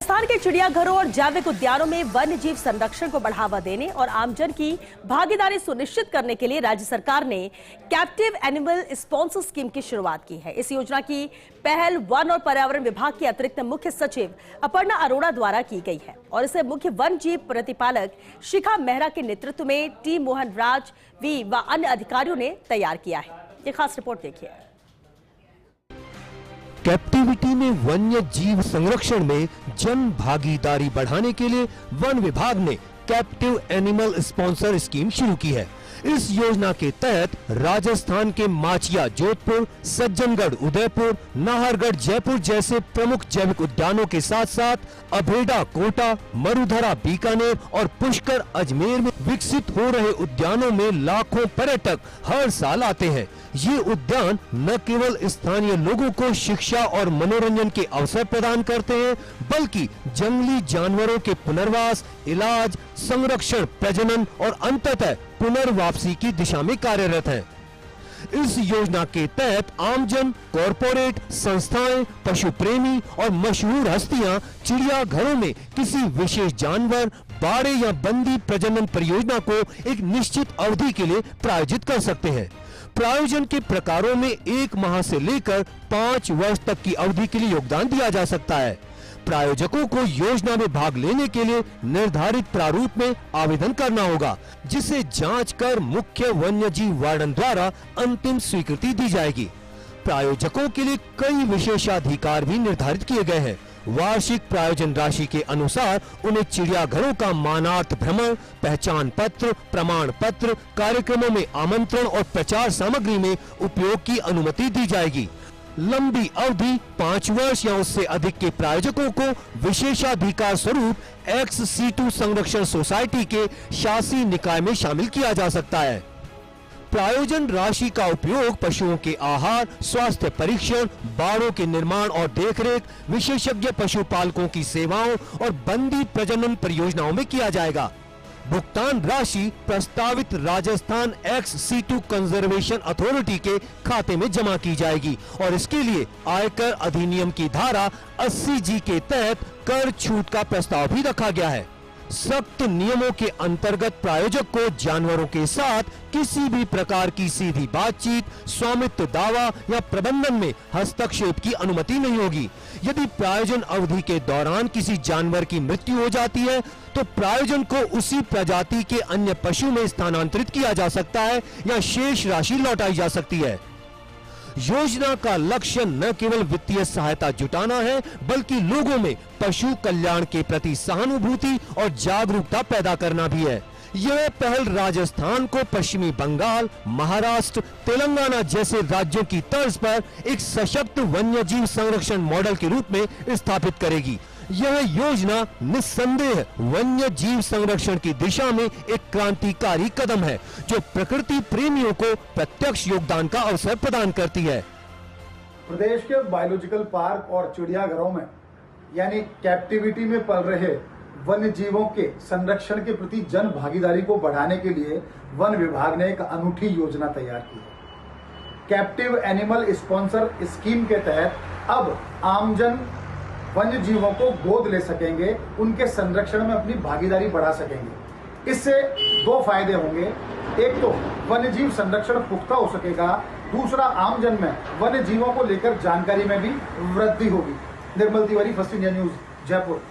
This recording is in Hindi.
राजस्थान के चिड़ियाघरों और जैविक उद्यानों में वन्य जीव संरक्षण को बढ़ावा देने और आमजन की भागीदारी सुनिश्चित करने के लिए राज्य सरकार ने कैप्टिव एनिमल स्पॉन्सर स्कीम की शुरुआत की है। इस योजना की पहल वन और पर्यावरण विभाग के अतिरिक्त मुख्य सचिव अपर्णा अरोड़ा द्वारा की गई है और इसे मुख्य वन जीव प्रतिपालक शिखा मेहरा के नेतृत्व में टी मोहन राज वी व अन्य अधिकारियों ने तैयार किया है। ये खास रिपोर्ट देखिए। कैप्टिविटी में वन्य जीव संरक्षण में जन भागीदारी बढ़ाने के लिए वन विभाग ने कैप्टिव एनिमल स्पॉन्सर स्कीम शुरू की है। इस योजना के तहत राजस्थान के माचिया, जोधपुर, सज्जनगढ़, उदयपुर, नाहरगढ़, जयपुर जैसे प्रमुख जैविक उद्यानों के साथ साथ अभेड़ा, कोटा, मरुधरा, बीकानेर और पुष्कर, अजमेर में विकसित हो रहे उद्यानों में लाखों पर्यटक हर साल आते हैं। ये उद्यान न केवल स्थानीय लोगों को शिक्षा और मनोरंजन के अवसर प्रदान करते हैं, बल्कि जंगली जानवरों के पुनर्वास, इलाज, संरक्षण, प्रजनन और अंततः पुनर्वापसी की दिशा में कार्यरत है। इस योजना के तहत आमजन, कॉरपोरेट, संस्थाएं, पशु प्रेमी और मशहूर हस्तियां चिड़ियाघरों में किसी विशेष जानवर, बाड़े या बंदी प्रजनन परियोजना को एक निश्चित अवधि के लिए प्रायोजित कर सकते हैं। प्रायोजन के प्रकारों में 1 माह से लेकर 5 वर्ष तक की अवधि के लिए योगदान दिया जा सकता है। प्रायोजकों को योजना में भाग लेने के लिए निर्धारित प्रारूप में आवेदन करना होगा, जिसे जांच कर मुख्य वन्य जीव वार्डन द्वारा अंतिम स्वीकृति दी जाएगी। प्रायोजकों के लिए कई विशेषाधिकार भी निर्धारित किए गए हैं। वार्षिक प्रायोजन राशि के अनुसार उन्हें चिड़ियाघरों का मानार्थ भ्रमण, पहचान पत्र, प्रमाण पत्र, कार्यक्रमों में आमंत्रण और प्रचार सामग्री में उपयोग की अनुमति दी जाएगी। लंबी अवधि 5 वर्ष या उससे अधिक के प्रायोजकों को विशेषाधिकार स्वरूप एक्स-सीटू संरक्षण सोसाइटी के शासी निकाय में शामिल किया जा सकता है। प्रायोजन राशि का उपयोग पशुओं के आहार, स्वास्थ्य परीक्षण, बाड़ों के निर्माण और देखरेख, विशेषज्ञ पशुपालकों की सेवाओं और बंदी प्रजनन परियोजनाओं में किया जाएगा। भुगतान राशि प्रस्तावित राजस्थान एक्स-सीटू कंजर्वेशन अथॉरिटी के खाते में जमा की जाएगी और इसके लिए आयकर अधिनियम की धारा 80G के तहत कर छूट का प्रस्ताव भी रखा गया है। सख्त नियमों के अंतर्गत प्रायोजक को जानवरों के साथ किसी भी प्रकार की सीधी बातचीत, स्वामित्व दावा या प्रबंधन में हस्तक्षेप की अनुमति नहीं होगी। यदि प्रायोजन अवधि के दौरान किसी जानवर की मृत्यु हो जाती है तो प्रायोजन को उसी प्रजाति के अन्य पशु में स्थानांतरित किया जा सकता है या शेष राशि लौटाई जा सकती है। योजना का लक्ष्य न केवल वित्तीय सहायता जुटाना है, बल्कि लोगों में पशु कल्याण के प्रति सहानुभूति और जागरूकता पैदा करना भी है। यह पहल राजस्थान को पश्चिमी बंगाल, महाराष्ट्र, तेलंगाना जैसे राज्यों की तर्ज पर एक सशक्त वन्यजीव संरक्षण मॉडल के रूप में स्थापित करेगी। यह योजना निस्संदेह वन्य जीव संरक्षण की दिशा में एक क्रांतिकारी कदम है, जो प्रकृति प्रेमियों को प्रत्यक्ष योगदान का अवसर प्रदान करती है। प्रदेश के बायोलॉजिकल पार्क और चिड़ियाघरों में यानी कैप्टिविटी में पल रहे वन्य जीवों के संरक्षण के प्रति जन भागीदारी को बढ़ाने के लिए वन विभाग ने एक अनूठी योजना तैयार की है। कैप्टिव एनिमल स्पॉन्सर स्कीम के तहत अब आमजन वन्य जीवों को गोद ले सकेंगे, उनके संरक्षण में अपनी भागीदारी बढ़ा सकेंगे। इससे 2 फायदे होंगे। एक तो वन्य जीव संरक्षण पुख्ता हो सकेगा, दूसरा आमजन में वन्य जीवों को लेकर जानकारी में भी वृद्धि होगी। Nirmal Tiwari, first India news, Jaipur.